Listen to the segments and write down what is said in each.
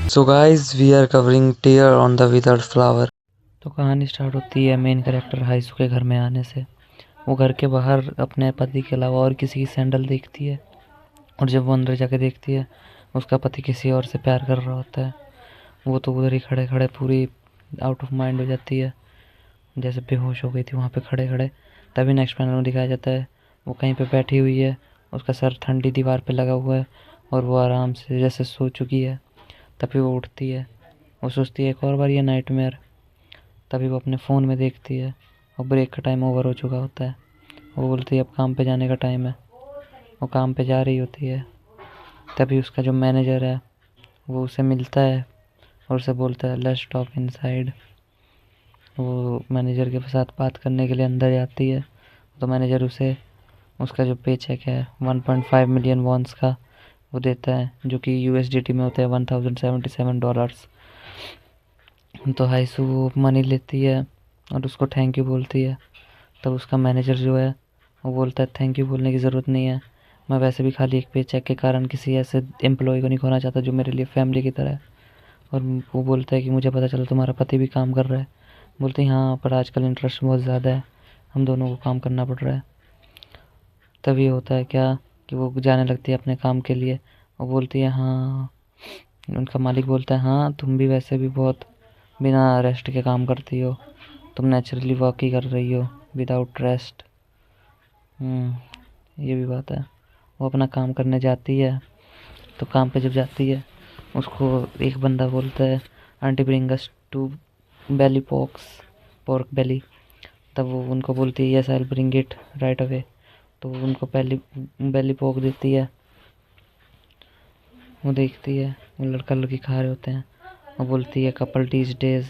So guys, we are covering Tear on the Withered Flower. तो कहानी start होती है मेन कैरेक्टर हाइसू के घर में आने से। वो घर के बाहर अपने पति के अलावा और किसी की सैंडल देखती है, और जब वो अंदर जाके देखती है उसका पति किसी और से प्यार कर रहा होता है। वो तो उधर ही खड़े खड़े पूरी आउट ऑफ माइंड हो जाती है, जैसे बेहोश हो गई थी वहाँ पे खड़े खड़े। तभी नेक्स्ट पैनल में दिखाया जाता है वो कहीं पे बैठी हुई है, उसका सर ठंडी दीवार पे लगा हुआ है और वो आराम से जैसे सो चुकी है। तभी वो उठती है, वो सोचती है एक और बार ये नाइटमेयर। तभी वो अपने फ़ोन में देखती है और ब्रेक का टाइम ओवर हो चुका होता है। वो बोलती है अब काम पे जाने का टाइम है। वो काम पे जा रही होती है। तभी उसका जो मैनेजर है वो उसे मिलता है और उसे बोलता है लेट्स टॉक इनसाइड। वो मैनेजर के साथ बात करने के लिए अंदर जाती है, तो मैनेजर उसे उसका जो पे चेक है 1.5 मिलियन वॉन्स का वो देता है, जो कि यूएसडीटी में होता है $1077। तो हाइसू वो मनी लेती है और उसको थैंक यू बोलती है। तब उसका मैनेजर जो है वो बोलता है थैंक यू बोलने की ज़रूरत नहीं है, मैं वैसे भी खाली एक पे चेक के कारण किसी ऐसे एम्प्लॉय को नहीं खोना चाहता जो मेरे लिए फैमिली की तरह है। और वो बोलता है कि मुझे पता चला तुम्हारा पति भी काम कर रहा है। बोलती है हाँ, पर आजकल इंटरेस्ट बहुत ज़्यादा है, हम दोनों को काम करना पड़ रहा है। तभी होता है क्या कि वो जाने लगती है अपने काम के लिए। वो बोलती है हाँ, उनका मालिक बोलता है हाँ तुम भी वैसे भी बहुत बिना रेस्ट के काम करती हो, तुम नेचुरली वर्क ही कर रही हो विदाउट रेस्ट। ये भी बात है। वो अपना काम करने जाती है, तो काम पे जब जाती है उसको एक बंदा बोलता है aunty bring us two belly pork belly. तब वो उनको बोलती है yes I will bring it right away. तो वो उनको पहली बेली पोर्क देती है। वो देखती है वो लड़का लड़की खा रहे होते हैं। वो बोलती है couple these days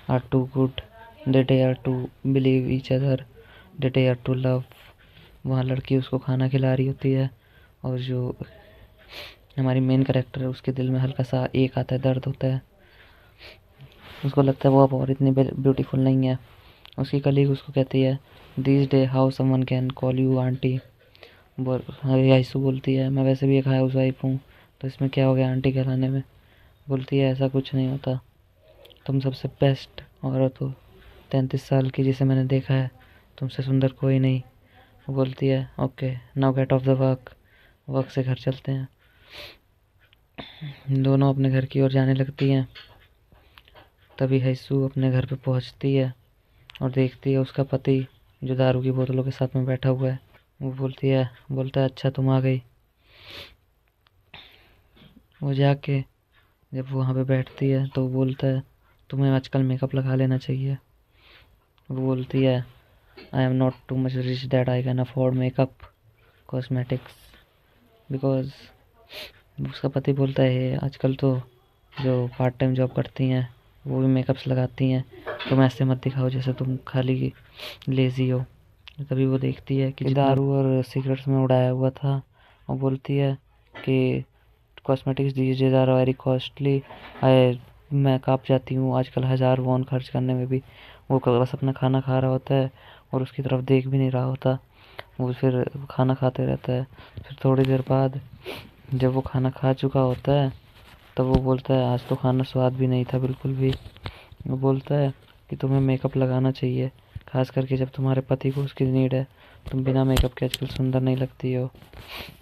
are too good, they dare to believe each other, they dare to love. वहाँ लड़की उसको खाना खिला रही होती है, और जो हमारी मेन कैरेक्टर है उसके दिल में हल्का सा एक आता है, दर्द होता है। उसको लगता है वो अब और इतनी ब्यूटीफुल नहीं है। उसकी कलीग उसको कहती है this day how someone can call you aunty. Aishu बोलती है मैं वैसे भी एक हाउस वाइफ हूँ, तो इसमें क्या हो गया आंटी कहलाने में। बोलती है ऐसा कुछ नहीं होता, तुम सबसे बेस्ट औरत हो 33 साल की जिसे मैंने देखा है, तुमसे सुंदर कोई नहीं। वो बोलती है okay now get of the work, work से घर चलते हैं। दोनों अपने घर की ओर जाने लगती हैं। तभी हैसू अपने घर पे पहुंचती है और देखती है उसका पति जो दारू की बोतलों के साथ में बैठा हुआ है। वो बोलता है अच्छा तुम आ गई। वो जाके जब वो वहाँ पे बैठती है तो वो बोलता है तुम्हें आजकल मेकअप लगा लेना चाहिए। वो बोलती है I am not too much rich that I can afford makeup cosmetics because. उसका पति बोलता है आजकल तो जो पार्ट टाइम जॉब करती हैं वो भी मेकअप्स लगाती हैं, तुम ऐसे मत दिखाओ जैसे तुम खाली लेज़ी हो। तभी वो देखती है कि दारू और सिगरेट्स में उड़ाया हुआ था। वो बोलती है कि cosmetics these days are very costly, मैं काँप जाती हूँ आजकल 1000 वॉन खर्च करने में भी। वो बस अपना खाना खा रहा होता है और उसकी तरफ देख भी नहीं रहा होता। वो फिर खाना खाते रहता है। फिर थोड़ी देर बाद जब वो खाना खा चुका होता है तब वो बोलता है आज तो खाना स्वाद भी नहीं था बिल्कुल भी। वो बोलता है कि तुम्हें मेकअप लगाना चाहिए, खास करके जब तुम्हारे पति को उसकी नीड है। तुम बिना मेकअप के आजकल सुंदर नहीं लगती हो,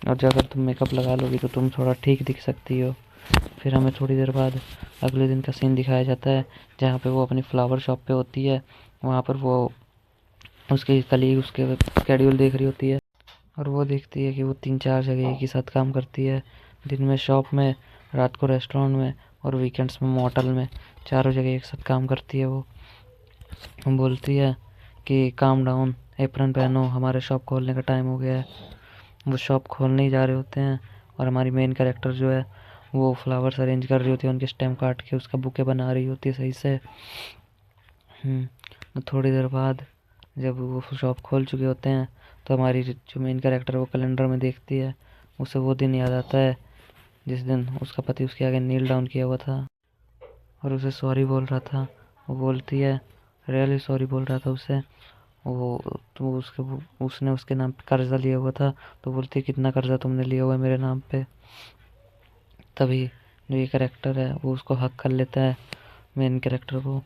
और जब अगर तुम मेकअप लगा लोगी तो तुम थोड़ा ठीक दिख सकती हो। फिर हमें थोड़ी देर बाद अगले दिन का सीन दिखाया जाता है जहाँ पे वो अपनी फ्लावर शॉप पे होती है। वहाँ पर वो उसकी कलीग उसके स्केड्यूल देख रही होती है, और वो देखती है कि वो 3-4 जगह एक ही साथ काम करती है। दिन में शॉप में, रात को रेस्टोरेंट में, और वीकेंड्स में मोटल में। चारों जगह एक साथ काम करती है वो। बोलती है कि काम डाउन, एप्रन पहनो, हमारे शॉप खोलने का टाइम हो गया है। वो शॉप खोलने ही जा रहे होते हैं, और हमारी मेन कैरेक्टर जो है वो फ्लावर्स अरेंज कर रही होती है, उनके स्टेम काट के उसका बुके बना रही होती है सही से। तो थोड़ी देर बाद जब वो शॉप खोल चुके होते हैं तो हमारी जो मेन कैरेक्टर वो कैलेंडर में देखती है। उसे वो दिन याद आता है जिस दिन उसका पति उसके आगे नील डाउन किया हुआ था और उसे सॉरी बोल रहा था। वो बोलती है रियली सॉरी बोल रहा था उसे। वो तो उसने उसके नाम पे कर्जा लिया हुआ था। तो बोलती है कितना कर्जा तुमने लिया हुआ है मेरे नाम पे। तभी जो ये कैरेक्टर है वो उसको हक कर लेता है, मेन कैरेक्टर को।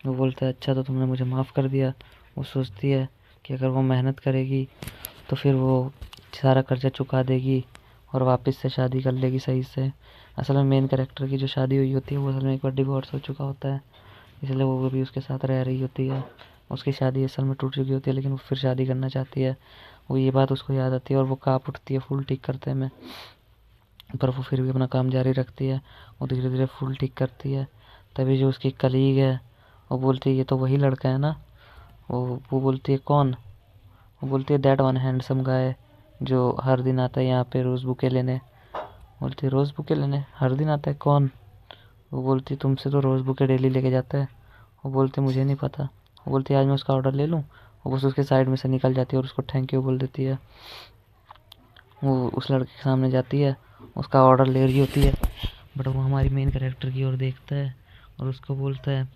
वो बोलता है अच्छा तो तुमने मुझे माफ़ कर दिया। वो सोचती है कि अगर वो मेहनत करेगी तो फिर वो सारा कर्जा चुका देगी और वापस से शादी कर लेगी सही से। असल में मेन कैरेक्टर की जो शादी हुई होती है वो असल में एक बार डिवोर्स हो चुका होता है, इसलिए वो भी उसके साथ रह रही होती है। उसकी शादी असल में टूट चुकी होती है लेकिन वो फिर शादी करना चाहती है। वो ये बात उसको याद आती है और वो काँप उठती है फुल ठीक करते में, पर वो फिर भी अपना काम जारी रखती है। वो धीरे धीरे फुल ठीक करती है। तभी जो उसकी कलीग है वो बोलती है ये तो वही लड़का है ना। वो बोलती है कौन। वो बोलती है दैट वन हैंडसम गाय जो हर दिन आता है यहाँ पे रोज़ बुके लेने। बोलती है रोज़ बुके लेने हर दिन आता है कौन। वो बोलती है तुमसे तो रोज़ बुके डेली लेके जाता है। वो बोलते मुझे नहीं पता। वो बोलती है आज मैं उसका ऑर्डर ले लूँ। वो बस उसके साइड में से निकल जाती है और उसको थैंक यू बोल देती है। वो उस लड़के के सामने जाती है, उसका ऑर्डर ले रही होती है, बट वो हमारी मेन कैरेक्टर की ओर देखता है और उसको बोलता है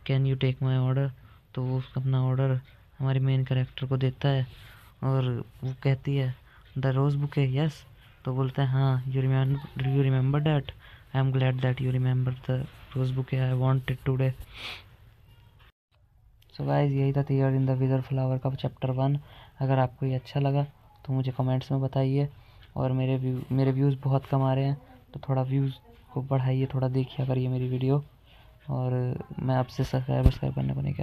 can you take my order. तो वो उसका अपना ऑर्डर हमारी मेन कैरेक्टर को देता है और वो कहती है द रोज़ बुके यस। तो बोलता है हाँ you remember that, I am glad that you remember the rose bouquet I wanted today. So guys यही था there in the wither flower का चैप्टर 1। अगर आपको ये अच्छा लगा तो मुझे कमेंट्स में बताइए। और मेरे व्यूज़ बहुत कम आ रहे हैं तो थोड़ा व्यूज़ को बढ़ाइए, थोड़ा देखिए अगर ये मेरी वीडियो। और मैं आपसे सब्सक्राइब करने को नहीं कह